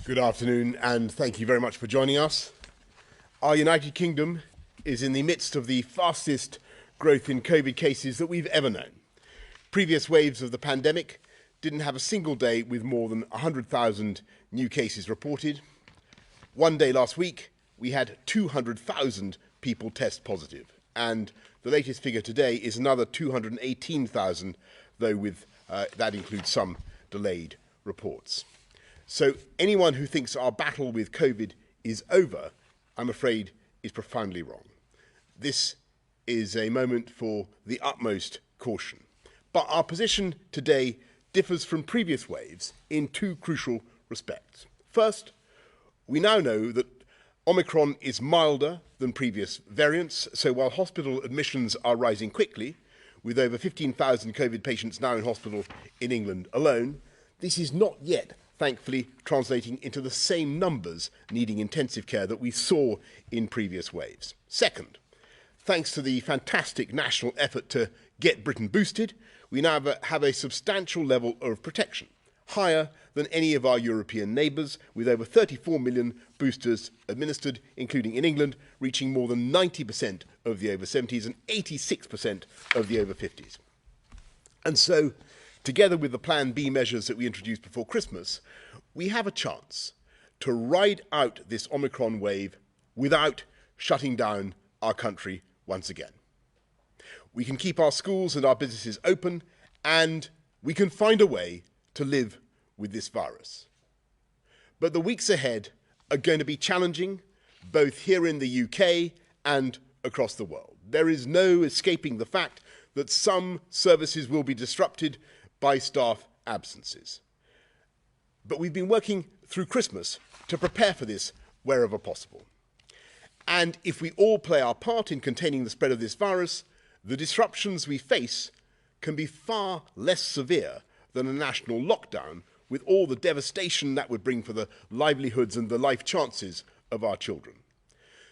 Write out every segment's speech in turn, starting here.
Good afternoon, and thank you very much for joining us. Our United Kingdom is in the midst of the fastest growth in COVID cases that we've ever known. Previous waves of the pandemic didn't have a single day with more than 100,000 new cases reported. One day last week, we had 200,000 people test positive, and the latest figure today is another 218,000, though that includes some delayed reports. So anyone who thinks our battle with COVID is over, I'm afraid, is profoundly wrong. This is a moment for the utmost caution. But our position today differs from previous waves in two crucial respects. First, we now know that Omicron is milder than previous variants, so while hospital admissions are rising quickly, with over 15,000 COVID patients now in hospital in England alone, this is not yet thankfully translating into the same numbers needing intensive care that we saw in previous waves. Second, thanks to the fantastic national effort to get Britain boosted, we now have a substantial level of protection, higher than any of our European neighbours, with over 34 million boosters administered, including in England, reaching more than 90% of the over 70s and 86% of the over 50s. And so, together with the Plan B measures that we introduced before Christmas, we have a chance to ride out this Omicron wave without shutting down our country once again. We can keep our schools and our businesses open, and we can find a way to live with this virus. But the weeks ahead are going to be challenging, both here in the UK and across the world. There is no escaping the fact that some services will be disrupted by staff absences. But we've been working through Christmas to prepare for this wherever possible. And if we all play our part in containing the spread of this virus, the disruptions we face can be far less severe than a national lockdown, with all the devastation that would bring for the livelihoods and the life chances of our children.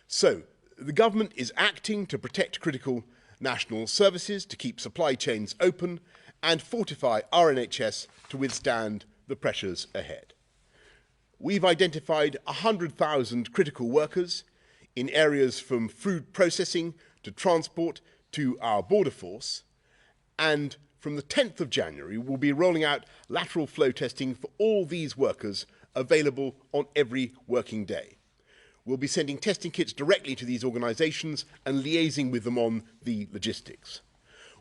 So, the government is acting to protect critical national services, to keep supply chains open, and fortify our NHS to withstand the pressures ahead. We've identified 100,000 critical workers in areas from food processing to transport to our border force, and from the 10th of January, we'll be rolling out lateral flow testing for all these workers, available on every working day. We'll be sending testing kits directly to these organisations and liaising with them on the logistics.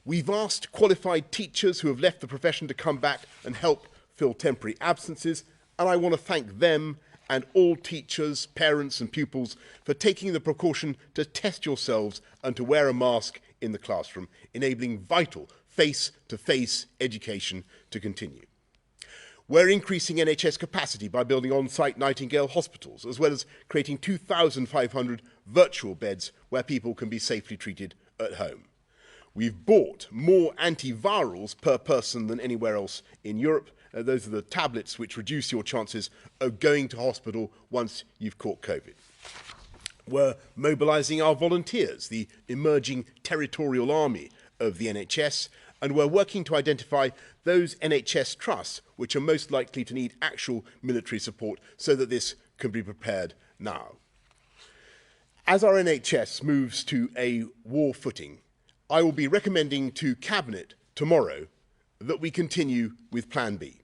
We've asked qualified teachers who have left the profession to come back and help fill temporary absences, and I want to thank them and all teachers, parents and pupils for taking the precaution to test yourselves and to wear a mask in the classroom, enabling vital face-to-face education to continue. We're increasing NHS capacity by building on-site Nightingale hospitals, as well as creating 2,500 virtual beds where people can be safely treated at home. We've bought more antivirals per person than anywhere else in Europe. Those are the tablets which reduce your chances of going to hospital once you've caught COVID. We're mobilising our volunteers, the emerging territorial army of the NHS, and we're working to identify those NHS trusts which are most likely to need actual military support so that this can be prepared now. As our NHS moves to a war footing, I will be recommending to Cabinet tomorrow that we continue with Plan B,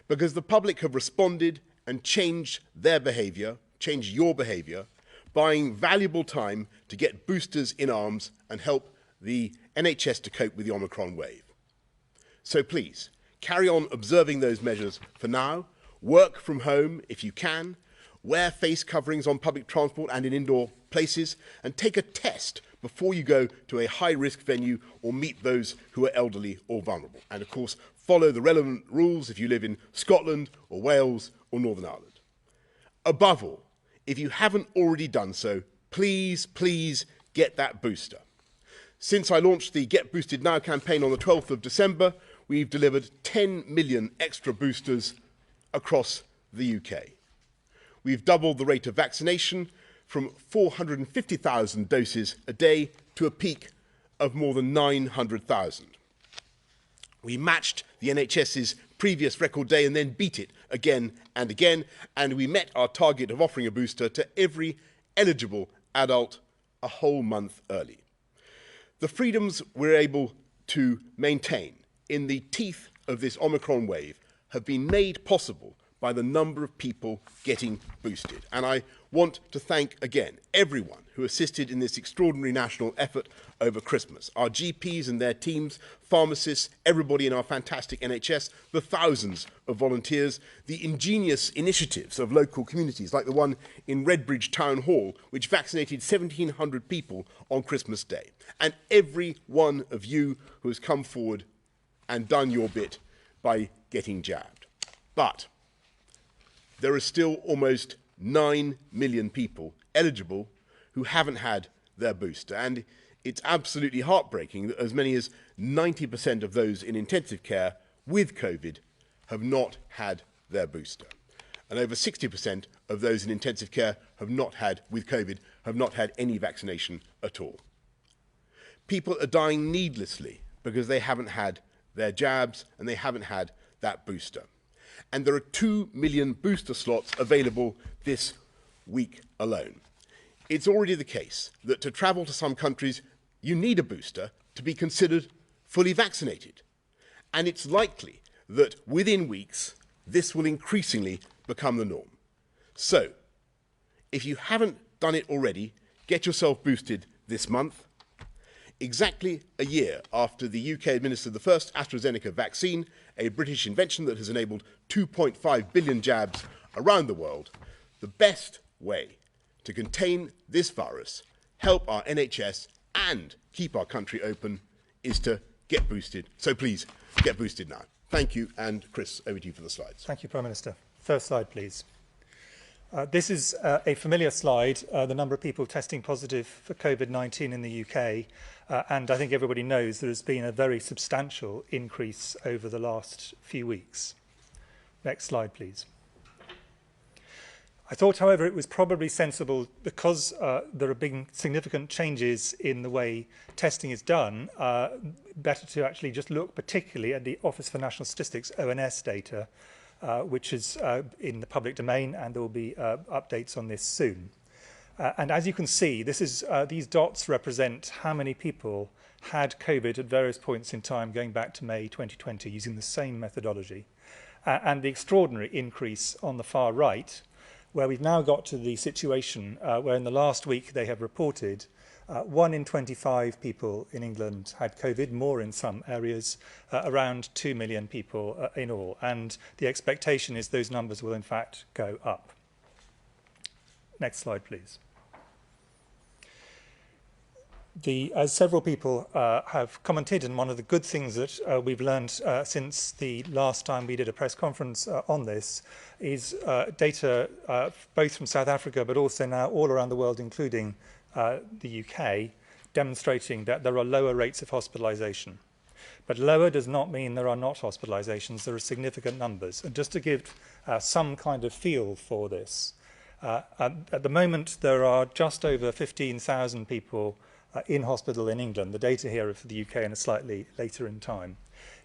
because the public have responded and changed their behaviour, changed your behaviour, buying valuable time to get boosters in arms and help the NHS to cope with the Omicron wave. So please, carry on observing those measures for now, work from home if you can, wear face coverings on public transport and in indoor places, and take a test before you go to a high-risk venue or meet those who are elderly or vulnerable. And of course, follow the relevant rules if you live in Scotland or Wales or Northern Ireland. Above all, if you haven't already done so, please get that booster. Since I launched the Get Boosted Now campaign on the 12th of December, we've delivered 10 million extra boosters across the UK. We've doubled the rate of vaccination from 450,000 doses a day to a peak of more than 900,000. We matched the NHS's previous record day and then beat it again and again, and we met our target of offering a booster to every eligible adult a whole month early. The freedoms we're able to maintain in the teeth of this Omicron wave have been made possible by the number of people getting boosted. And I want to thank again everyone who assisted in this extraordinary national effort over Christmas. Our GPs and their teams, pharmacists, everybody in our fantastic NHS, the thousands of volunteers, the ingenious initiatives of local communities like the one in Redbridge Town Hall, which vaccinated 1,700 people on Christmas Day. And every one of you who has come forward and done your bit by getting jabbed. But there are still almost 9 million people eligible who haven't had their booster. And it's absolutely heartbreaking that as many as 90% of those in intensive care with COVID have not had their booster. And over 60% of those in intensive care have not had, with COVID, have not had any vaccination at all. People are dying needlessly because they haven't had their jabs and they haven't had that booster. And there are 2 million booster slots available this week alone. It's already the case that to travel to some countries, you need a booster to be considered fully vaccinated. And it's likely that within weeks, this will increasingly become the norm. So, if you haven't done it already, get yourself boosted this month. Exactly a year after the UK administered the first AstraZeneca vaccine, a British invention that has enabled 2.5 billion jabs around the world, the best way to contain this virus, help our NHS and keep our country open is to get boosted. So please, get boosted now. Thank you, and Chris, over to you for the slides. Thank you, Prime Minister. First slide, please. This is a familiar slide, the number of people testing positive for COVID-19 in the UK, and I think everybody knows there has been a very substantial increase over the last few weeks. Next slide, please. I thought, however, it was probably sensible, because there are big significant changes in the way testing is done, better to actually just look particularly at the Office for National Statistics, ONS data, which is in the public domain, and there will be updates on this soon. And as you can see, this is, these dots represent how many people had COVID at various points in time going back to May 2020 using the same methodology. And the extraordinary increase on the far right, where we've now got to the situation where in the last week they have reported 1 in 25 people in England had COVID, more in some areas, around 2 million people in all. And the expectation is those numbers will in fact go up. Next slide, please. As several people have commented, and one of the good things that we've learned since the last time we did a press conference on this is data both from South Africa but also now all around the world, including the UK, demonstrating that there are lower rates of hospitalisation. But lower does not mean there are not hospitalisations. There are significant numbers. And just to give some kind of feel for this, at the moment there are just over 15,000 people in hospital in England. The data here are for the UK and are slightly later in time.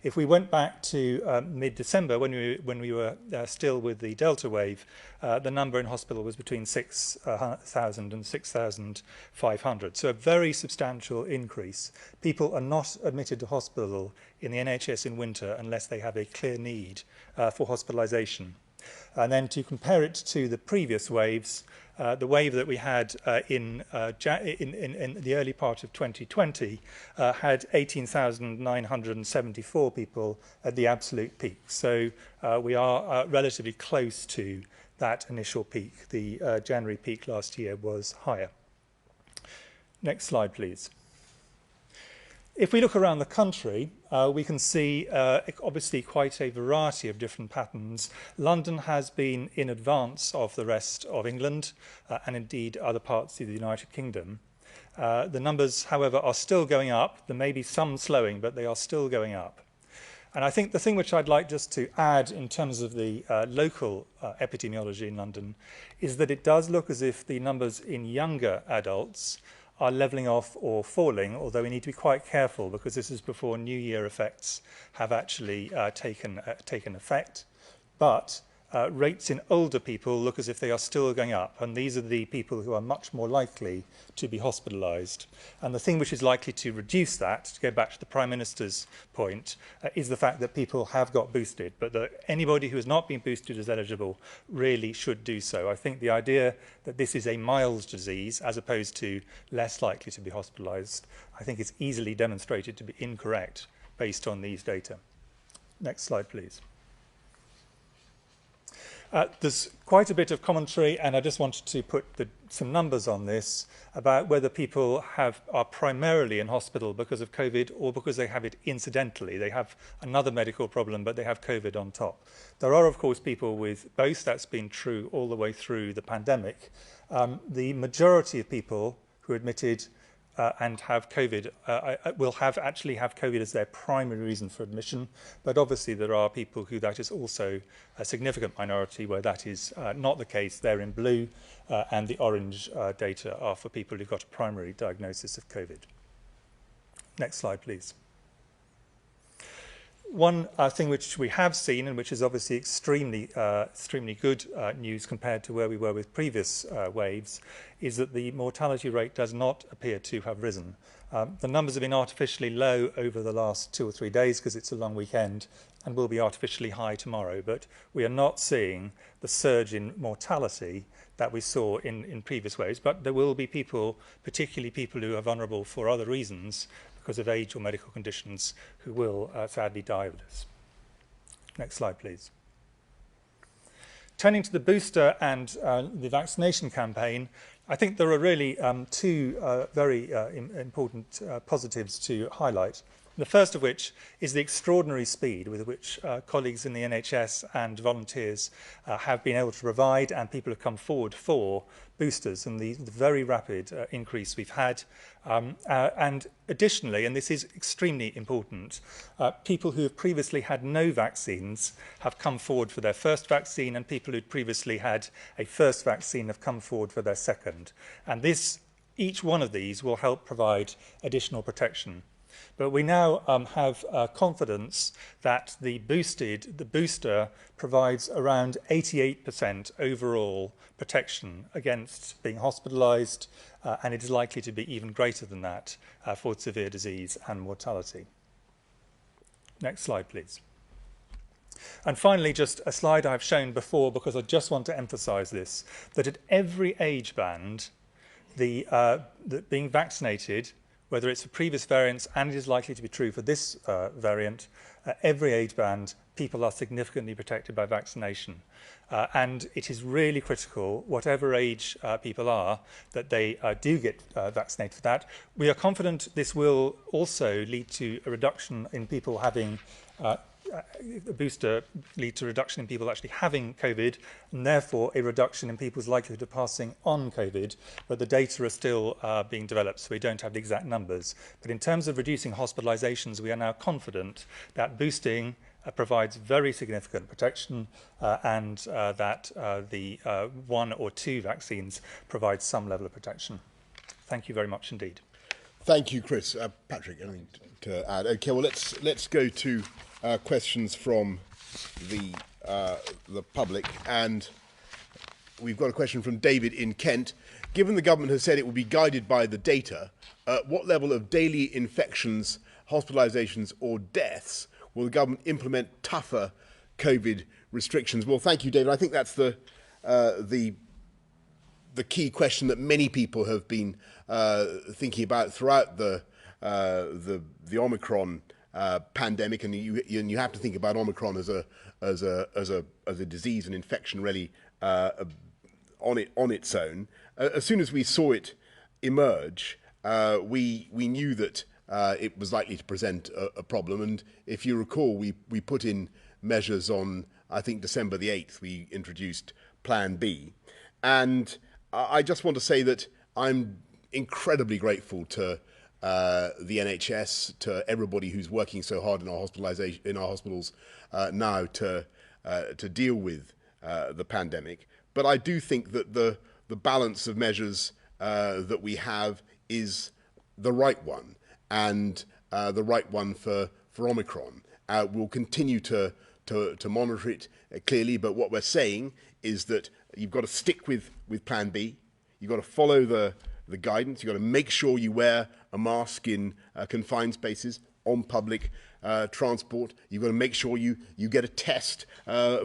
If we went back to mid-December, when we were still with the Delta wave, the number in hospital was between 6,000 and 6,500. So a very substantial increase. People are not admitted to hospital in the NHS in winter unless they have a clear need for hospitalisation. And then to compare it to the previous waves, the wave that we had in the early part of 2020 had 18,974 people at the absolute peak. So we are relatively close to that initial peak. The January peak last year was higher. Next slide, please. If we look around the country, we can see obviously quite a variety of different patterns. London has been in advance of the rest of England and indeed other parts of the United Kingdom. The numbers, however, are still going up. There may be some slowing, but they are still going up. And I think the thing which I'd like just to add in terms of the local epidemiology in London is that it does look as if the numbers in younger adults are levelling off or falling, although we need to be quite careful because this is before New Year effects have actually taken effect. But rates in older people look as if they are still going up, and these are the people who are much more likely to be hospitalised. And the thing which is likely to reduce that, to go back to the Prime Minister's point, is the fact that people have got boosted, but that anybody who has not been boosted as eligible really should do so. I think the idea that this is a mild disease as opposed to less likely to be hospitalised, I think is easily demonstrated to be incorrect based on these data. Next slide, please. There's quite a bit of commentary, and I just wanted to put some numbers on this about whether people are primarily in hospital because of COVID or because they have it incidentally. They have another medical problem, but they have COVID on top. There are, of course, people with both. That's been true all the way through the pandemic. The majority of people who are admitted and have COVID will actually have COVID as their primary reason for admission, but obviously there are people who that is also a significant minority where that is not the case. They're in blue, and the orange data are for people who've got a primary diagnosis of COVID. Next slide, please. One thing which we have seen, and which is obviously extremely good news compared to where we were with previous waves, is that the mortality rate does not appear to have risen. The numbers have been artificially low over the last 2 or 3 days because it's a long weekend, and will be artificially high tomorrow. But we are not seeing the surge in mortality that we saw in previous waves. But there will be people, particularly people who are vulnerable for other reasons, because of age or medical conditions, who will sadly die of this. Next slide, please. Turning to the booster and the vaccination campaign, I think there are really two very important positives to highlight. The first of which is the extraordinary speed with which colleagues in the NHS and volunteers have been able to provide, and people have come forward for boosters, and the very rapid increase we've had. And additionally, and this is extremely important, people who have previously had no vaccines have come forward for their first vaccine, and people who'd previously had a first vaccine have come forward for their second. And each one of these will help provide additional protection. But we now have confidence that the booster provides around 88% overall protection against being hospitalised, and it is likely to be even greater than that for severe disease and mortality. Next slide, please. And finally, just a slide I've shown before because I just want to emphasise this, that at every age band, being vaccinated, whether it's for previous variants, and it is likely to be true for this variant, every age band, people are significantly protected by vaccination. And it is really critical, whatever age people are, that they do get vaccinated for that. We are confident this will also lead to a reduction in people having a booster lead to a reduction in people actually having COVID, and therefore a reduction in people's likelihood of passing on COVID, but the data are still being developed, so we don't have the exact numbers. But in terms of reducing hospitalizations, we are now confident that boosting provides very significant protection, and that the 1 or 2 vaccines provide some level of protection. Thank you very much indeed. Thank you, Chris. Patrick, anything to add? Okay, well, let's go to questions from the public, and we've got a question from David in Kent. Given the government has said it will be guided by the data, what level of daily infections, hospitalisations or deaths will the government implement tougher COVID restrictions? Well, thank you, David. I think that's the key question that many people have been thinking about throughout the Omicron pandemic, and you have to think about Omicron as a disease and infection really on its own. As soon as we saw it emerge, we knew that it was likely to present a problem, and if you recall, we put in measures on, I think, December the 8th. We introduced Plan B, and I just want to say that I'm incredibly grateful to the NHS, to everybody who's working so hard in our hospitals now to deal with the pandemic. But I do think that the balance of measures that we have is the right one, and the right one for Omicron. We'll continue to monitor it clearly, but what we're saying is that you've got to stick with Plan B. You've got to follow the guidance. You've got to make sure you wear a mask in confined spaces, on public transport. You've got to make sure you get a test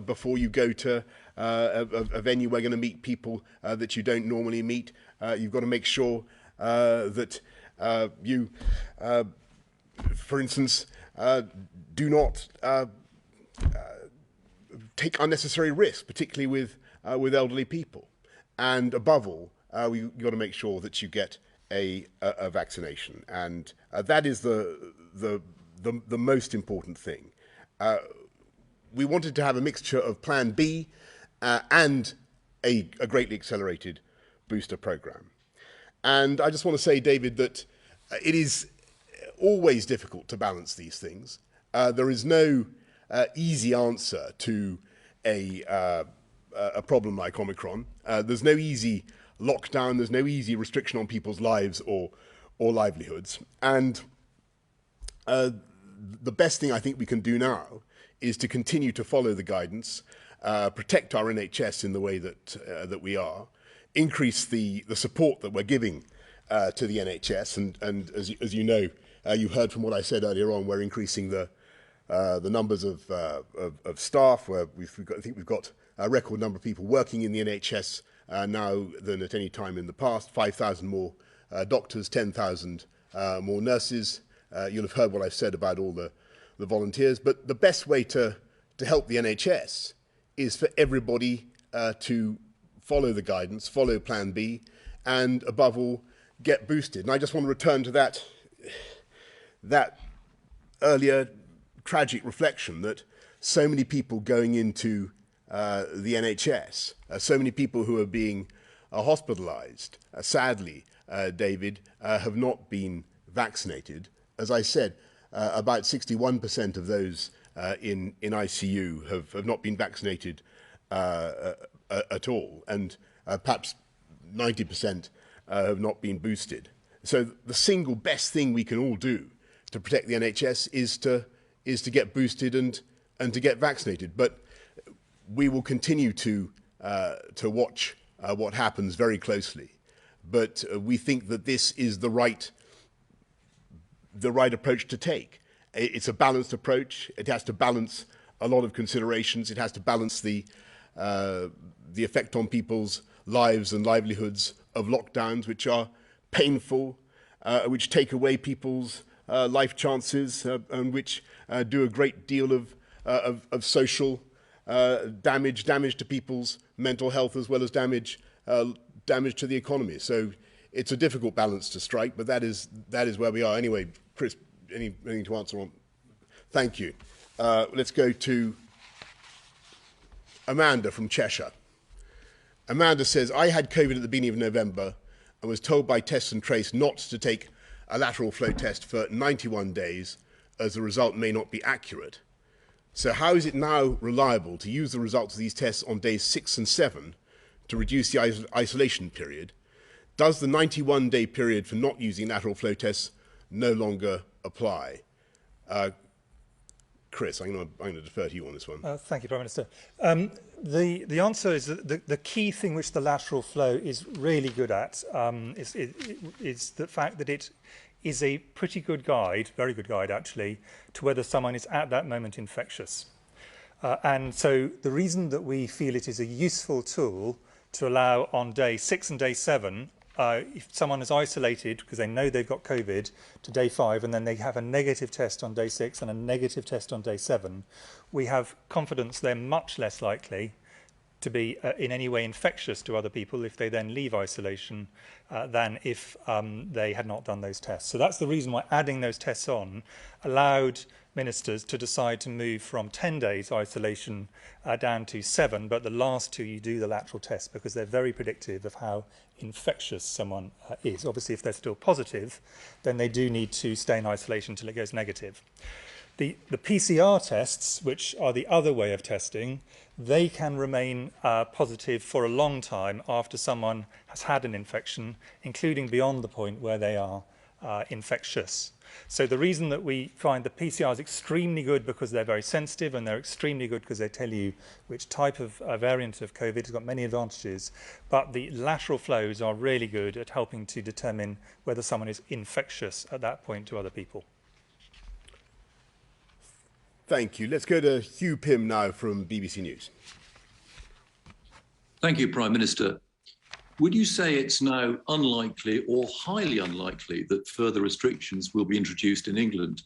before you go to a venue where you're going to meet people that you don't normally meet. You've got to make sure that you, for instance, do not take unnecessary risks, particularly with elderly people. And above all, you've got to make sure that you get a vaccination, and that is the most important thing. We wanted to have a mixture of Plan B and a greatly accelerated booster program. And I just want to say, David, that it is always difficult to balance these things. There is no easy answer to a problem like Omicron. There's no easy lockdown, there's no easy restriction on people's lives or livelihoods. And the best thing I think we can do now is to continue to follow the guidance, protect our NHS in the way that we are, increase the support that we're giving to the NHS, and as you know, you heard from what I said earlier on, we're increasing the numbers of staff. Where I think we've got a record number of people working in the NHS now than at any time in the past. 5,000 more doctors, 10,000 more nurses. You'll have heard what I've said about all the volunteers. But the best way to help the NHS is for everybody to follow the guidance, follow Plan B, and above all, get boosted. And I just want to return to that earlier tragic reflection that so many people going into the NHS, so many people who are being hospitalized, sadly, David, have not been vaccinated. As I said, about 61% of those in ICU have not been vaccinated at all, and perhaps 90% have not been boosted. So the single best thing we can all do to protect the NHS is to get boosted and to get vaccinated. But we will continue to watch what happens very closely. But we think that this is the right approach to take. It's a balanced approach. It has to balance a lot of considerations. It has to balance the effect on people's lives and livelihoods of lockdowns, which are painful, which take away people's life chances, and which do a great deal of social damage to people's mental health, as well as damage to the economy. So it's a difficult balance to strike, but that is where we are. Anyway, Chris, anything to answer on? Thank you. Let's go to Amanda from Cheshire. Amanda says, I had COVID at the beginning of November and was told by Test and Trace not to take a lateral flow test for 91 days as the result may not be accurate. So how is it now reliable to use the results of these tests on days 6 and 7 to reduce the isolation period? Does the 91-day period for not using lateral flow tests no longer apply? Chris, I'm going to defer to you on this one. Thank you, Prime Minister. The answer is that the key thing which the lateral flow is really good at is the fact that it is a pretty good guide, very good guide actually, to whether someone is at that moment infectious. And so the reason that we feel it is a useful tool to allow on day 6 and day 7, if someone is isolated because they know they've got COVID, to day 5, and then they have a negative test on day 6 and a negative test on day 7, we have confidence they're much less likely to be in any way infectious to other people if they then leave isolation than if they had not done those tests. So that's the reason why adding those tests on allowed ministers to decide to move from 10 days isolation down to 7, but the last 2 you do the lateral test because they're very predictive of how infectious someone is. Obviously, if they're still positive, then they do need to stay in isolation until it goes negative. The PCR tests, which are the other way of testing, they can remain positive for a long time after someone has had an infection, including beyond the point where they are infectious. So the reason that we find the PCR is extremely good because they're very sensitive, and they're extremely good because they tell you which type of variant of COVID. It's got many advantages, but the lateral flows are really good at helping to determine whether someone is infectious at that point to other people. Thank you. Let's go to Hugh Pym now from BBC News. Thank you, Prime Minister. Would you say it's now unlikely or highly unlikely that further restrictions will be introduced in England?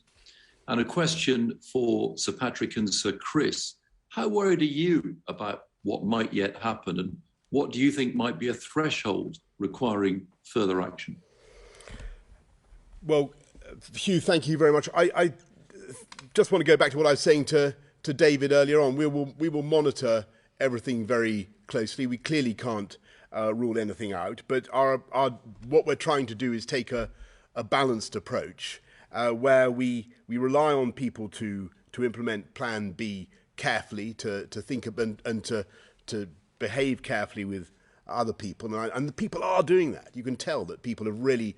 And a question for Sir Patrick and Sir Chris. How worried are you about what might yet happen, and what do you think might be a threshold requiring further action? Well, Hugh, thank you very much. I just want to go back to what I was saying to David earlier on. We will monitor everything very closely. We clearly can't rule anything out, but what we're trying to do is take a balanced approach where we rely on people to implement Plan B carefully, to think of and to behave carefully with other people, and the people are doing that. You can tell that people have really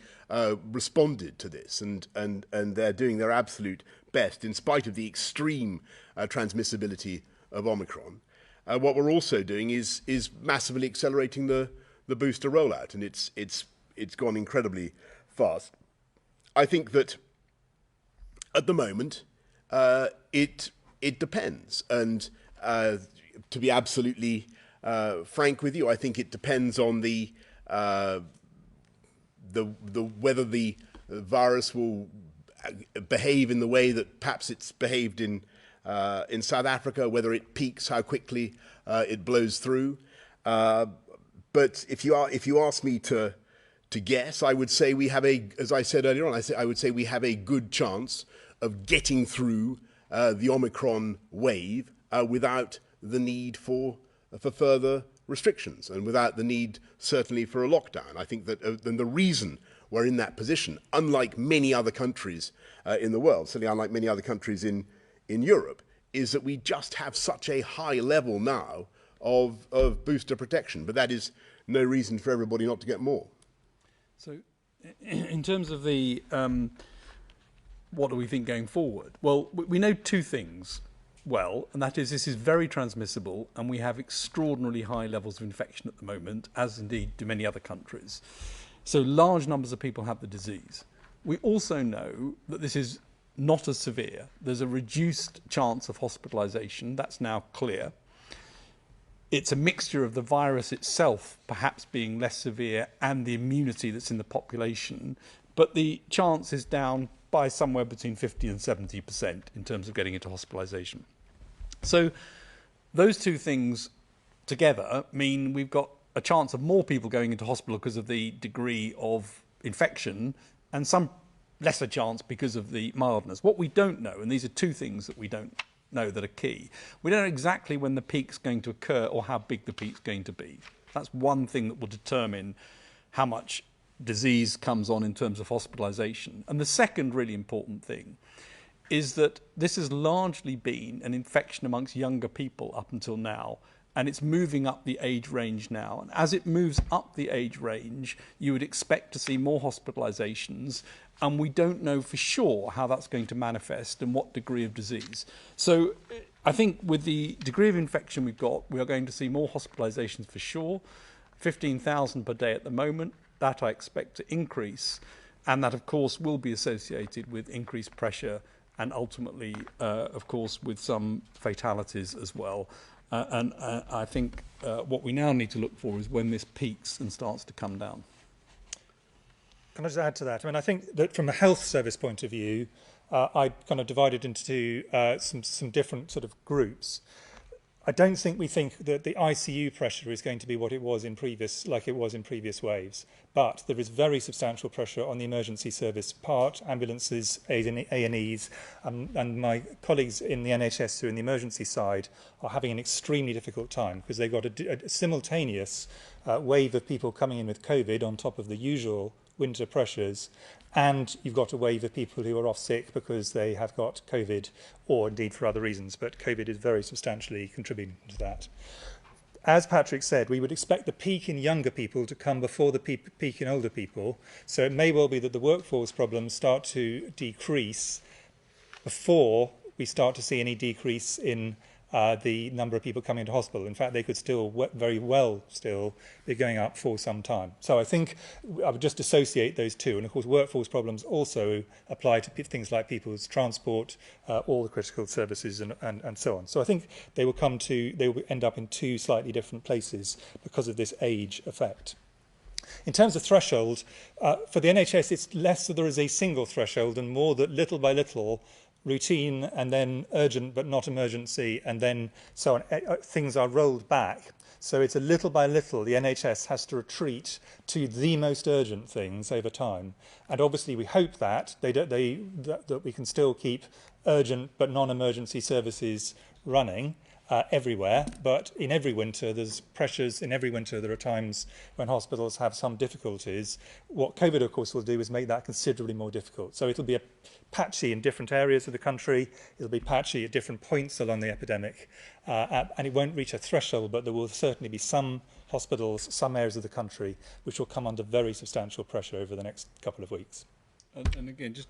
responded to this, and they're doing their absolute best in spite of the extreme transmissibility of Omicron. What we're also doing is massively accelerating the booster rollout, and it's gone incredibly fast. I think that at the moment it depends, and to be absolutely frank with you, I think it depends on the whether the virus will behave in the way that perhaps it's behaved in South Africa, whether it peaks, how quickly it blows through. But if you ask me to guess, I would say we have as I said earlier on, I would say we have a good chance of getting through the Omicron wave without the need for further restrictions, and without the need certainly for a lockdown. I think that the reason we're in that position, unlike many other countries in the world, certainly unlike many other countries in Europe, is that we just have such a high level now of booster protection. But that is no reason for everybody not to get more. So in terms of the what do we think going forward? Well, we know two things well, and that is this is very transmissible, and we have extraordinarily high levels of infection at the moment, as indeed do many other countries. So large numbers of people have the disease. We also know that this is not as severe. There's a reduced chance of hospitalisation. That's now clear. It's a mixture of the virus itself perhaps being less severe and the immunity that's in the population, but the chance is down by somewhere between 50 and 70% in terms of getting into hospitalisation. So those two things together mean we've got a chance of more people going into hospital because of the degree of infection, and some lesser chance because of the mildness. What we don't know, and these are two things that we don't know that are key, we don't know exactly when the peak's going to occur or how big the peak's going to be. That's one thing that will determine how much disease comes on in terms of hospitalisation. And the second really important thing is that this has largely been an infection amongst younger people up until now, and it's moving up the age range now. And as it moves up the age range, you would expect to see more hospitalisations, and we don't know for sure how that's going to manifest and what degree of disease. So I think with the degree of infection we've got, we are going to see more hospitalisations for sure, 15,000 per day at the moment. That I expect to increase, and that of course will be associated with increased pressure and ultimately, of course, with some fatalities as well. And I think what we now need to look for is when this peaks and starts to come down. Can I just add to that? I mean, I think that from a health service point of view, I kind of divided into some different sort of groups. I don't think we think that the ICU pressure is going to be what it was in previous waves, but there is very substantial pressure on the emergency service part, ambulances, A&Es, and my colleagues in the NHS who are in the emergency side are having an extremely difficult time because they've got a simultaneous wave of people coming in with COVID on top of the usual winter pressures, and you've got a wave of people who are off sick because they have got COVID, or indeed for other reasons, but COVID is very substantially contributing to that. As Patrick said, we would expect the peak in younger people to come before the peak in older people, so it may well be that the workforce problems start to decrease before we start to see any decrease in the number of people coming into hospital. In fact, they could still very well still be going up for some time. So I think I would just dissociate those two. And of course, workforce problems also apply to things like people's transport, all the critical services and so on. So I think they will end up in two slightly different places because of this age effect. In terms of threshold, for the NHS, it's less that there is a single threshold and more that little by little, routine and then urgent but not emergency, and then so on, things are rolled back. So it's a little by little the NHS has to retreat to the most urgent things over time. And obviously we hope that that we can still keep urgent but non-emergency services running everywhere, but in every winter there's pressures. In every winter there are times when hospitals have some difficulties. What COVID of course will do is make that considerably more difficult. So it'll be patchy in different areas of the country, it'll be patchy at different points along the epidemic, and it won't reach a threshold, but there will certainly be some hospitals, some areas of the country which will come under very substantial pressure over the next couple of weeks. And again, just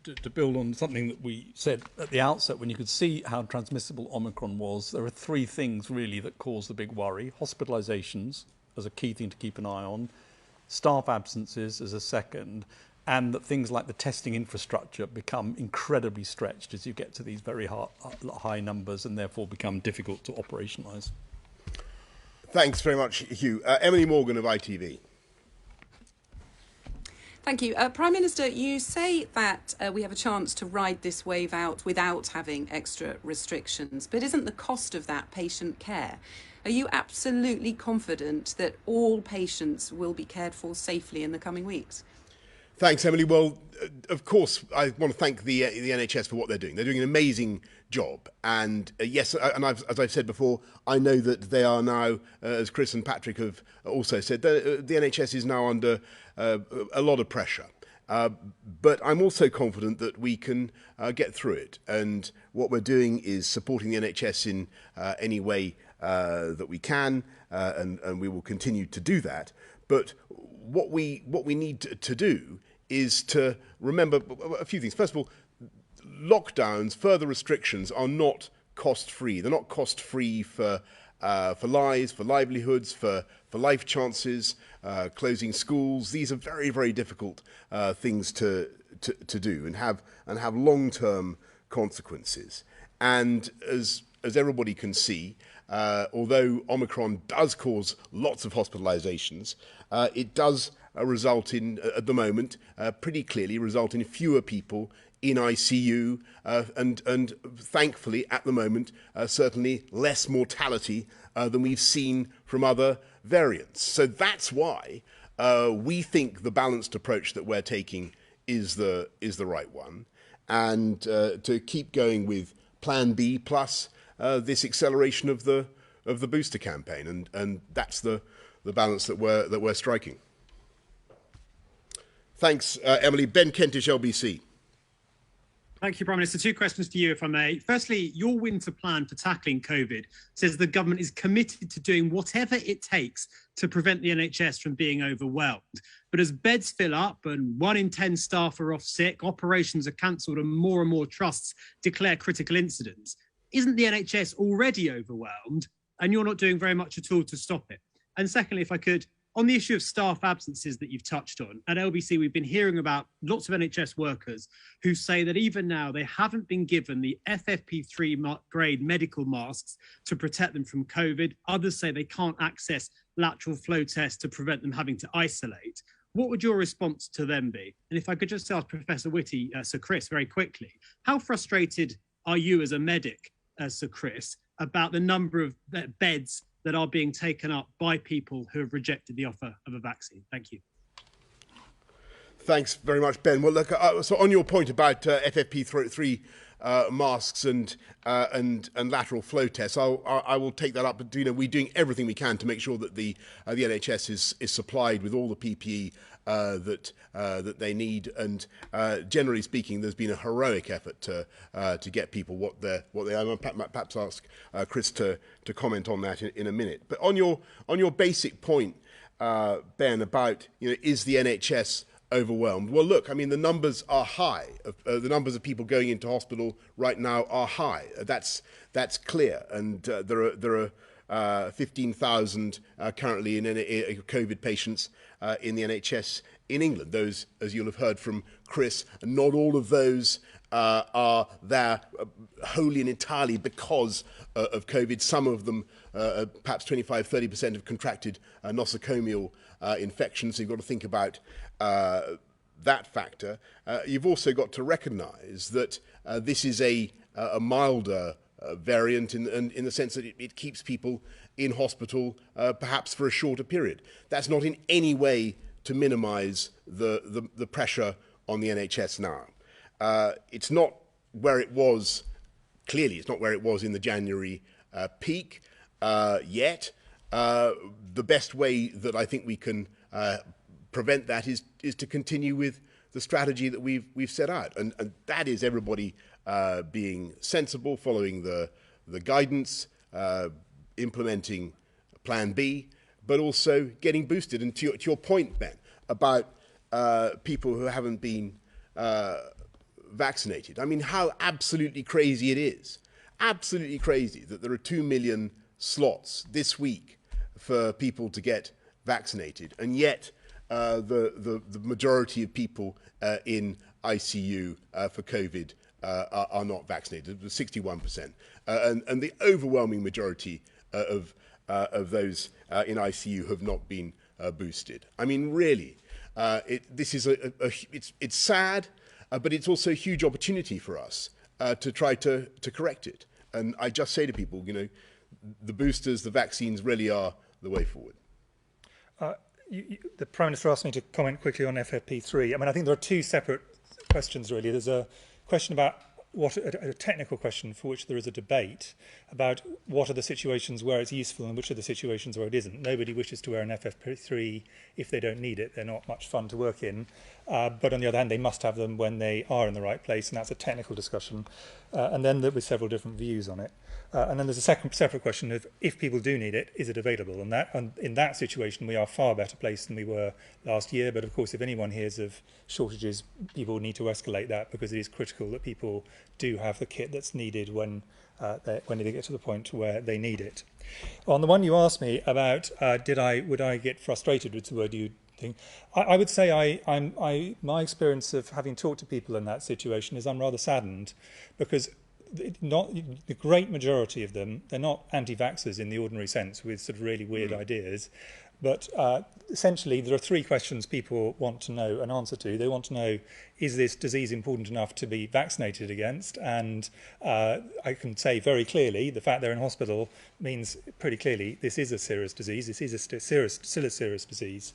to build on something that we said at the outset, when you could see how transmissible Omicron was, there are three things really that cause the big worry. Hospitalisations as a key thing to keep an eye on, staff absences as a second, and that things like the testing infrastructure become incredibly stretched as you get to these very high numbers and therefore become difficult to operationalise. Thanks very much, Hugh. Emily Morgan of ITV. Thank you. Prime Minister, you say that we have a chance to ride this wave out without having extra restrictions, but isn't the cost of that patient care? Are you absolutely confident that all patients will be cared for safely in the coming weeks? Thanks, Emily. Well, of course, I want to thank the NHS for what they're doing. They're doing an amazing job. And yes, and as I've said before, I know that they are now, as Chris and Patrick have also said, the NHS is now under a lot of pressure. But I'm also confident that we can get through it. And what we're doing is supporting the NHS in any way that we can, and we will continue to do that. But what we need to do is to remember a few things. First of all, lockdowns, further restrictions are not cost-free. They're not cost-free for lives, for livelihoods, for life chances, closing schools. These are very, very difficult things to do and have long-term consequences. And as everybody can see, although Omicron does cause lots of hospitalizations, it does result in, at the moment, pretty clearly result in fewer people in ICU and thankfully, at the moment, certainly less mortality than we've seen from other variants. So that's why we think the balanced approach that we're taking is the right one, and to keep going with Plan B plus this acceleration of the booster campaign, and that's the balance that we're striking. Thanks, Emily. Ben Kentish, LBC. Thank you, Prime Minister. Two questions to you, if I may. Firstly, your winter plan for tackling COVID says the government is committed to doing whatever it takes to prevent the NHS from being overwhelmed. But as beds fill up and 1 in 10 staff are off sick, operations are cancelled and more trusts declare critical incidents, isn't the NHS already overwhelmed and you're not doing very much at all to stop it? And secondly, if I could, on the issue of staff absences that you've touched on, at LBC, we've been hearing about lots of NHS workers who say that even now they haven't been given the FFP3 grade medical masks to protect them from COVID. Others say they can't access lateral flow tests to prevent them having to isolate. What would your response to them be? And if I could just ask Professor Whitty, Sir Chris, very quickly, how frustrated are you as a medic, Sir Chris, about the number of beds that are being taken up by people who have rejected the offer of a vaccine? Thank you. Thanks very much, Ben. Well, look, so on your point about FFP3 masks and lateral flow tests. I will take that up. But we're doing everything we can to make sure that the NHS is supplied with all the PPE that they need. And generally speaking, there's been a heroic effort to get people what they are. I'll perhaps ask Chris to comment on that in a minute. But on your basic point, Ben, about is the NHS overwhelmed? Well, look, I mean, the numbers are high. The numbers of people going into hospital right now are high. That's clear. And there are 15,000 currently in COVID patients in the NHS in England. Those, as you'll have heard from Chris, not all of those are there wholly and entirely because of COVID. Some of them, perhaps 25-30%, have contracted nosocomial infections. So you've got to think about that factor. You've also got to recognise that this is a milder variant in the sense that it keeps people in hospital perhaps for a shorter period. That's not in any way to minimise the pressure on the NHS now. It's not where it was, clearly it's not where it was in the January peak yet. The best way that I think we can prevent that is to continue with the strategy that we've set out, and that is everybody being sensible, following the guidance, implementing Plan B, but also getting boosted. And to your point, Ben, about people who haven't been vaccinated. I mean, how absolutely crazy it is. Absolutely crazy that there are 2 million slots this week for people to get vaccinated, and yet the majority of people in ICU for COVID are not vaccinated, 61%, and the overwhelming majority of those in ICU have not been boosted. I mean, really, this is it's sad, but it's also a huge opportunity for us to try to correct it. And I just say to people, the boosters, the vaccines really are the way forward. The Prime Minister asked me to comment quickly on FFP3. I mean, I think there are two separate questions, really. There's a question about a technical question for which there is a debate about what are the situations where it's useful and which are the situations where it isn't. Nobody wishes to wear an FFP3 if they don't need it. They're not much fun to work in. But on the other hand, they must have them when they are in the right place, and that's a technical discussion. And then there were several different views on it. And then there's a separate question of if people do need it, is it available? And in that situation, we are far better placed than we were last year. But of course, if anyone hears of shortages, people need to escalate that, because it is critical that people do have the kit that's needed when they get to the point where they need it. On the one you asked me about, would I get frustrated with the word you think? I would say my experience of having talked to people in that situation is I'm rather saddened, because the great majority of them, they're not anti-vaxxers in the ordinary sense with sort of really weird ideas, but essentially there are three questions people want to know an answer to. They want to know, is this disease important enough to be vaccinated against? And I can say very clearly, the fact they're in hospital means pretty clearly this is a serious disease. This is still a serious disease.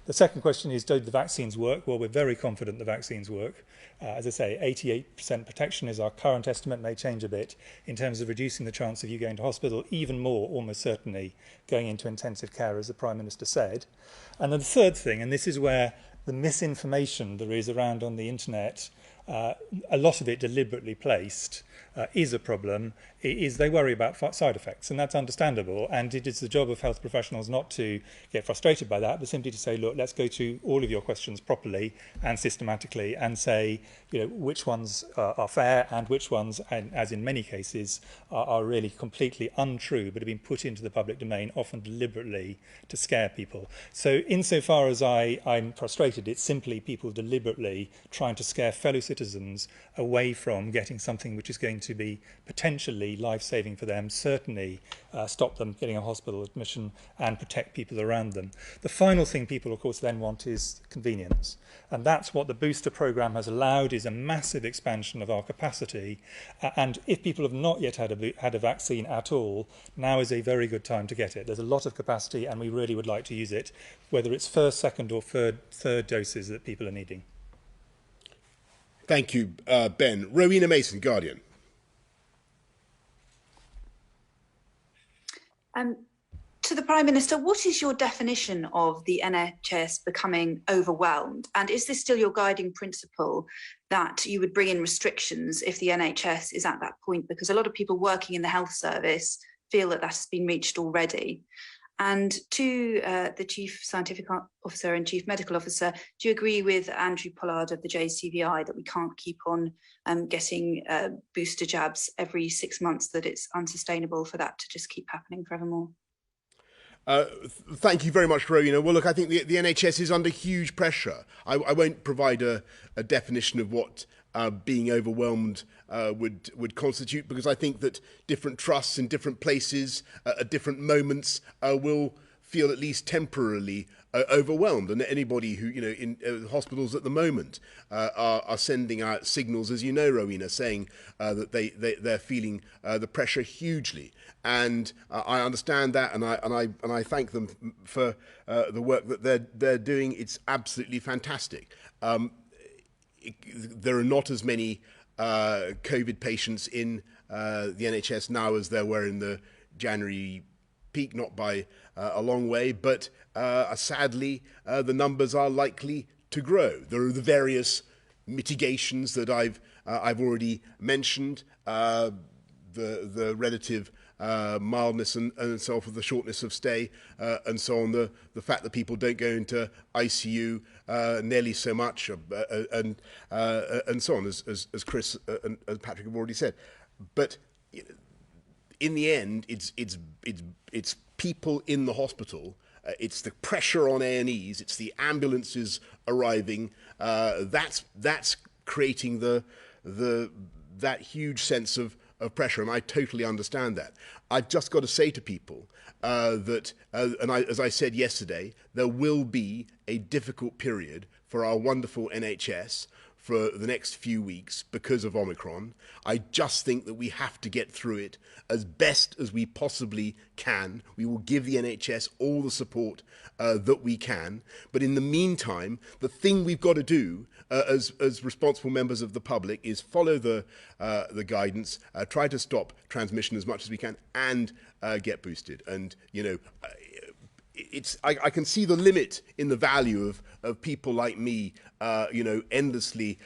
The second question is, do the vaccines work? Well, we're very confident the vaccines work. As I say, 88% protection is our current estimate, may change a bit, in terms of reducing the chance of you going to hospital, even more, almost certainly, going into intensive care, as the Prime Minister said. And then the third thing, and this is where the misinformation there is around on the internet, a lot of it deliberately placed, is a problem, is they worry about side effects, and that's understandable, and it is the job of health professionals not to get frustrated by that, but simply to say, look, let's go through all of your questions properly and systematically and say, which ones are fair and which ones, and as in many cases, are really completely untrue but have been put into the public domain, often deliberately to scare people. So insofar as I'm frustrated, it's simply people deliberately trying to scare fellow citizens away from getting something which is going to be potentially life-saving for them, certainly stop them getting a hospital admission and protect people around them. The final thing people, of course, then want is convenience. And that's what the booster programme has allowed, is a massive expansion of our capacity. And if people have not yet had a vaccine at all, now is a very good time to get it. There's a lot of capacity, and we really would like to use it, whether it's first, second or third doses that people are needing. Thank you, Ben. Rowena Mason, Guardian. To the Prime Minister, what is your definition of the NHS becoming overwhelmed? And is this still your guiding principle that you would bring in restrictions if the NHS is at that point? Because a lot of people working in the health service feel that that's been reached already. And to the Chief Scientific Officer and Chief Medical Officer, do you agree with Andrew Pollard of the JCVI that we can't keep on getting booster jabs every 6 months, that it's unsustainable for that to just keep happening forevermore? Thank you very much, Rowena. Well, look, I think the NHS is under huge pressure. I won't provide a definition of what being overwhelmed would constitute, because I think that different trusts in different places at different moments will feel at least temporarily overwhelmed. And anybody who, in hospitals at the moment are sending out signals, as you know, Rowena, saying that they're feeling the pressure hugely. And I understand that, and I thank them for the work that they're doing. It's absolutely fantastic. There are not as many COVID patients in the NHS now as there were in the January peak, not by a long way, but sadly the numbers are likely to grow. There are the various mitigations that I've already mentioned, the relative mildness and so forth, the shortness of stay, and so on, the fact that people don't go into ICU nearly so much, and so on, as Chris and as Patrick have already said. But in the end, it's people in the hospital. It's the pressure on A&Es. It's the ambulances arriving. That's creating that huge sense of pressure, and I totally understand that. I've just got to say to people that, as I said yesterday, there will be a difficult period for our wonderful NHS for the next few weeks because of Omicron. I just think that we have to get through it as best as we possibly can. We will give the NHS all the support that we can. But in the meantime, the thing we've got to do as responsible members of the public is follow the guidance, try to stop transmission as much as we can, and get boosted. And, I can see the limit in the value of people like me, endlessly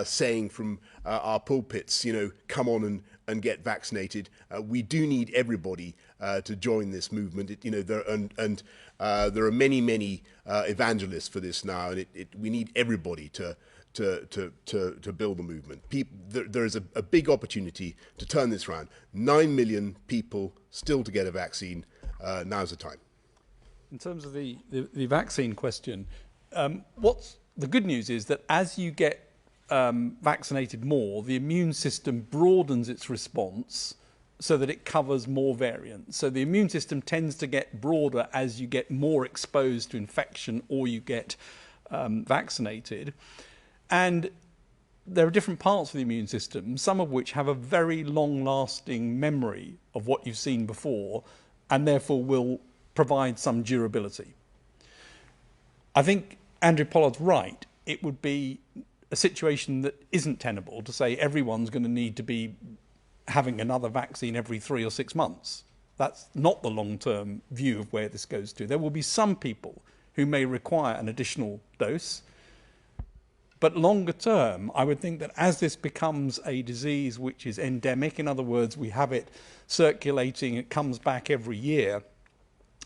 saying from our pulpits, come on and get vaccinated. We do need everybody to join this movement. There are many evangelists for this now, and we need everybody to build the movement. There is a big opportunity to turn this around. 9 million people still to get a vaccine. Now's the time. In terms of the vaccine question, what's the good news is that as you get vaccinated more, the immune system broadens its response so that it covers more variants. So the immune system tends to get broader as you get more exposed to infection or you get vaccinated. And there are different parts of the immune system, some of which have a very long-lasting memory of what you've seen before, and therefore will provide some durability. I think Andrew Pollard's right. It would be a situation that isn't tenable to say everyone's going to need to be having another vaccine every 3 or 6 months. That's not the long-term view of where this goes to. There will be some people who may require an additional dose. But longer term, I would think that as this becomes a disease which is endemic, in other words, we have it circulating, it comes back every year,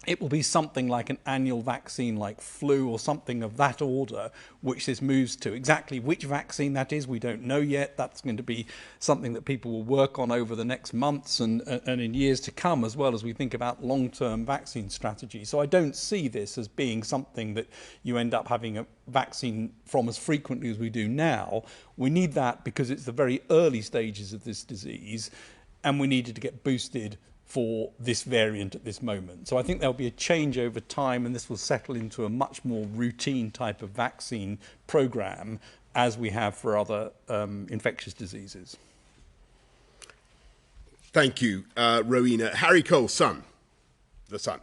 it will be something like an annual vaccine like flu or something of that order, which this moves to. Exactly which vaccine that is, we don't know yet. That's going to be something that people will work on over the next months and in years to come, as well as we think about long-term vaccine strategy. So I don't see this as being something that you end up having a vaccine from as frequently as we do now. We need that because it's the very early stages of this disease, and we needed to get boosted for this variant at this moment. So I think there'll be a change over time, and this will settle into a much more routine type of vaccine program as we have for other infectious diseases. Thank you, Rowena. Harry Cole, The Sun.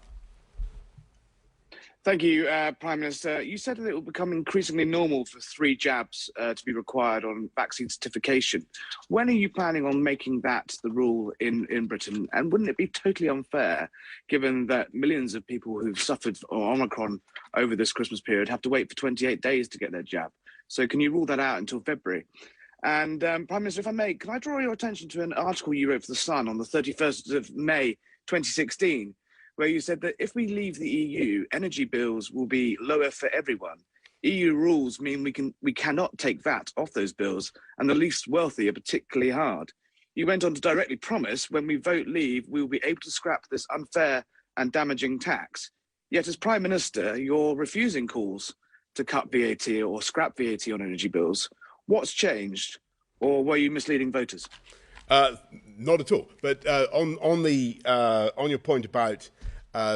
Thank you, Prime Minister. You said that it will become increasingly normal for 3 jabs to be required on vaccine certification. When are you planning on making that the rule in Britain? And wouldn't it be totally unfair, given that millions of people who've suffered Omicron over this Christmas period have to wait for 28 days to get their jab? So can you rule that out until February? And Prime Minister, if I may, can I draw your attention to an article you wrote for The Sun on the 31st of May, 2016, where you said that if we leave the EU, energy bills will be lower for everyone. EU rules mean we cannot take VAT off those bills, and the least wealthy are particularly hard. You went on to directly promise when we vote leave, we will be able to scrap this unfair and damaging tax. Yet as Prime Minister, you're refusing calls to cut VAT or scrap VAT on energy bills. What's changed, or were you misleading voters? Not at all. But on your point about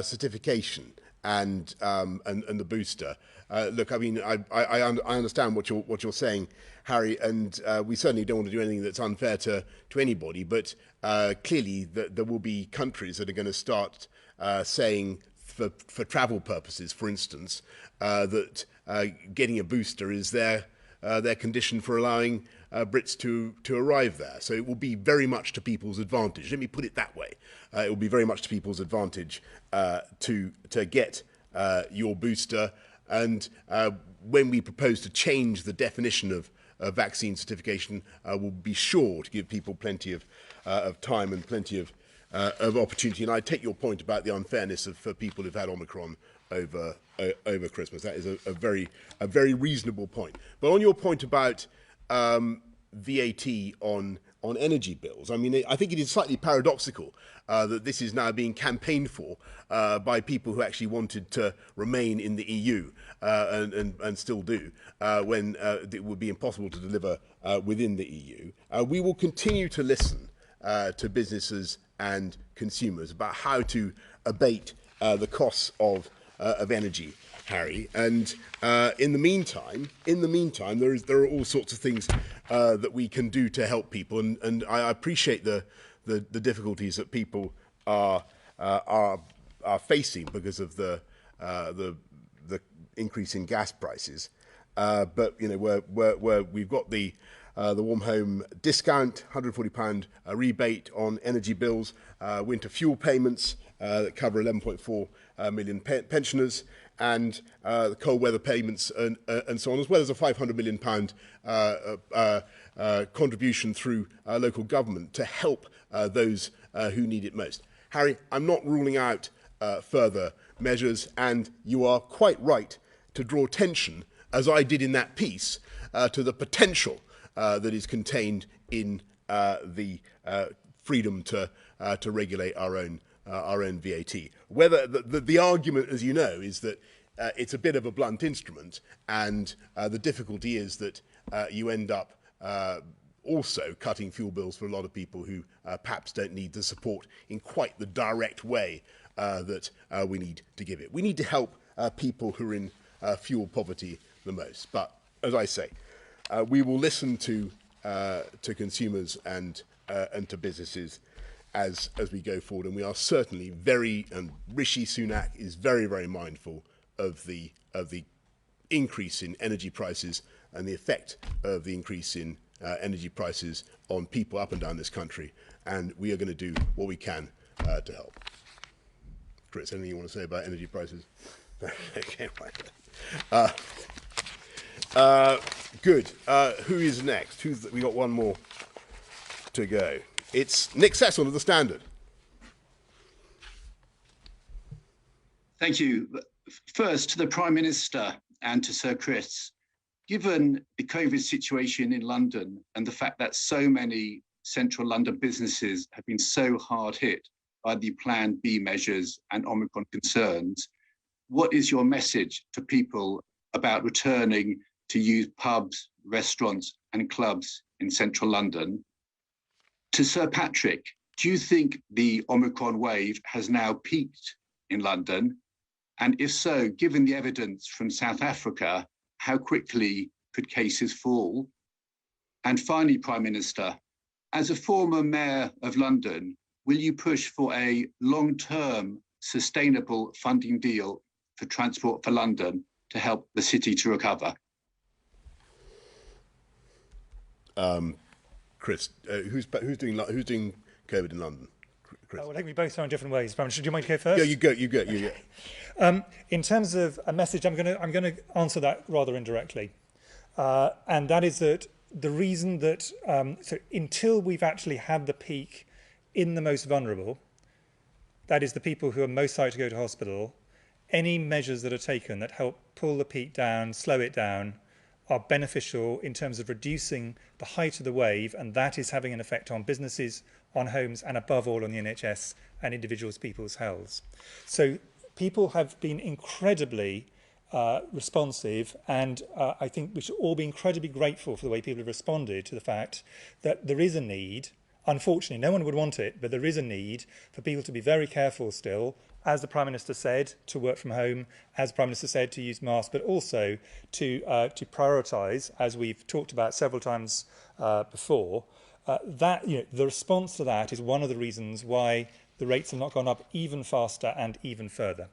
certification and the booster, look, I mean, I understand what you're saying, Harry, and we certainly don't want to do anything that's unfair to anybody. But clearly, there will be countries that are going to start saying, for travel purposes, for instance, that getting a booster is their condition for allowing Brits to arrive there. So it will be very much to people's advantage. Let me put it that way. It will be very much to people's advantage to get your booster. And when we propose to change the definition of vaccine certification, we'll be sure to give people plenty of time and plenty of opportunity. And I take your point about the unfairness for people who've had Omicron over Christmas. That is a very reasonable point. But on your point about VAT on energy bills, I mean, I think it is slightly paradoxical that this is now being campaigned for by people who actually wanted to remain in the EU and still do, when it would be impossible to deliver within the EU. We will continue to listen to businesses and consumers about how to abate the costs of energy, Harry. And in the meantime, there are all sorts of things that we can do to help people. And I appreciate the difficulties that people are facing because of the increase in gas prices. But you know, we've got the warm home discount, £140 rebate on energy bills, winter fuel payments that cover 11.4 million pensioners, and the cold weather payments and so on, as well as a £500 million contribution through local government to help those who need it most. Harry, I'm not ruling out further measures, and you are quite right to draw attention, as I did in that piece, to the potential that is contained in the freedom to regulate our own VAT. Whether the argument, as you know, is that it's a bit of a blunt instrument, and the difficulty is that you end up also cutting fuel bills for a lot of people who perhaps don't need the support in quite the direct way that we need to give it. We need to help people who are in fuel poverty the most. But as I say, we will listen to consumers and to businesses as we go forward, and we are certainly and Rishi Sunak is very, very mindful of the increase in energy prices and the effect of the increase in energy prices on people up and down this country, and we are going to do what we can to help. Chris, anything you want to say about energy prices? Okay, right. Good. Who is next? We got one more to go. It's Nick Cecil of The Standard. Thank you. First, to the Prime Minister and to Sir Chris. Given the COVID situation in London and the fact that so many central London businesses have been so hard hit by the Plan B measures and Omicron concerns, what is your message to people about returning to use pubs, restaurants and clubs in central London? To Sir Patrick, do you think the Omicron wave has now peaked in London? And if so, given the evidence from South Africa, how quickly could cases fall? And finally, Prime Minister, as a former Mayor of London, will you push for a long-term sustainable funding deal for Transport for London to help the city to recover? Chris, who's doing COVID in London? Chris. Well, I think we both are in different ways. Should you mind to go first? Yeah, you go. In terms of a message, I'm going to answer that rather indirectly, and that is that the reason that so until we've actually had the peak in the most vulnerable, that is the people who are most likely to go to hospital, any measures that are taken that help pull the peak down, slow it down, are beneficial in terms of reducing the height of the wave, and that is having an effect on businesses, on homes, and above all on the NHS and people's healths. So people have been incredibly responsive, and I think we should all be incredibly grateful for the way people have responded to the fact that there is a need. Unfortunately, no one would want it, but there is a need for people to be very careful still, as the Prime Minister said, to work from home, as the Prime Minister said, to use masks, but also to prioritise, as we've talked about several times before. The response to that is one of the reasons why the rates have not gone up even faster and even further.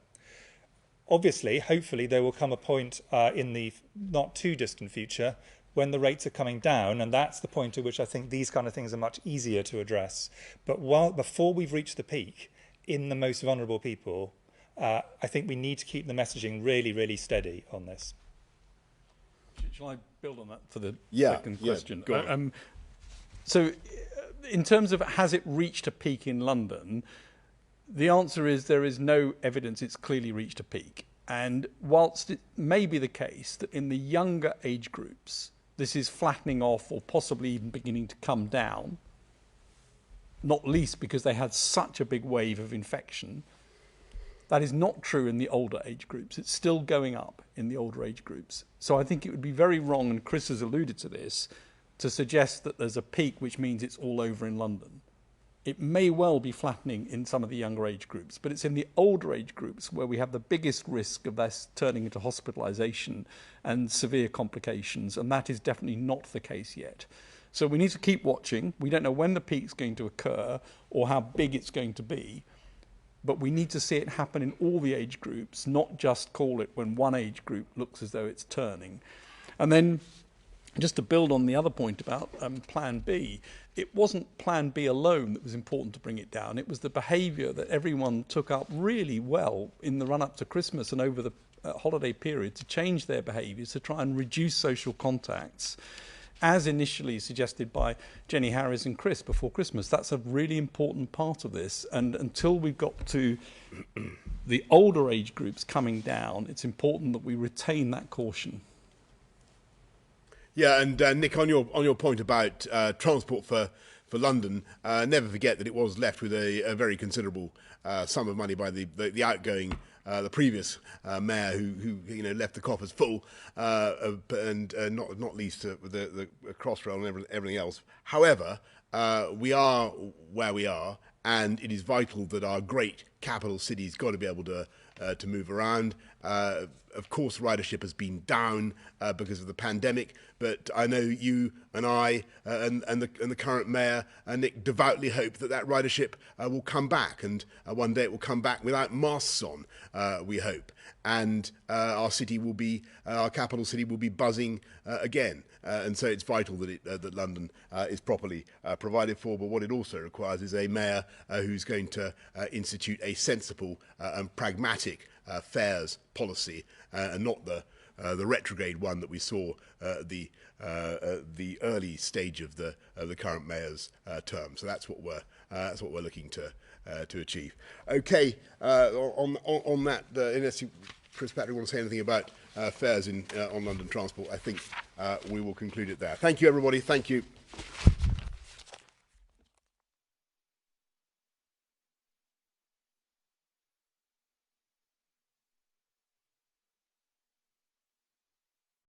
Obviously, hopefully, there will come a point in the not too distant future when the rates are coming down, and that's the point at which I think these kind of things are much easier to address. But before we've reached the peak in the most vulnerable people, I think we need to keep the messaging really, really steady on this. Shall I build on that for the second question? Go on. So in terms of has it reached a peak in London, the answer is there is no evidence it's clearly reached a peak. And whilst it may be the case that in the younger age groups, this is flattening off or possibly even beginning to come down, not least because they had such a big wave of infection, that is not true in the older age groups. It's still going up in the older age groups. So I think it would be very wrong, and Chris has alluded to this, to suggest that there's a peak which means it's all over in London. It may well be flattening in some of the younger age groups, but it's in the older age groups where we have the biggest risk of this turning into hospitalisation and severe complications, and that is definitely not the case yet. So we need to keep watching. We don't know when the peak's going to occur or how big it's going to be, but we need to see it happen in all the age groups, not just call it when one age group looks as though it's turning. And then just to build on the other point about Plan B, it wasn't Plan B alone that was important to bring it down. It was the behaviour that everyone took up really well in the run-up to Christmas and over the holiday period to change their behaviours, to try and reduce social contacts, as initially suggested by Jenny Harris and Chris before Christmas. That's a really important part of this. And until we've got to the older age groups coming down, it's important that we retain that caution. Yeah, and Nick, on your point about transport for London, never forget that it was left with a very considerable sum of money by the outgoing, the previous mayor who left the coffers full, and not least the Crossrail and everything else. However, we are where we are, and it is vital that our great capital cities got to be able to move around. Of course, ridership has been down because of the pandemic, but I know you and I and the current mayor, Nick, devoutly hope that ridership will come back, and one day it will come back without masks on, we hope, and our capital city will be buzzing again. And so it's vital that London is properly provided for, but what it also requires is a mayor who's going to institute a sensible and pragmatic fares policy, and not the retrograde one that we saw the early stage of the current mayor's term. So that's what we're looking to achieve. Okay, on that, unless Chris Patrick want to say anything about fares on London transport, I think we will conclude it there. Thank you, everybody. Thank you.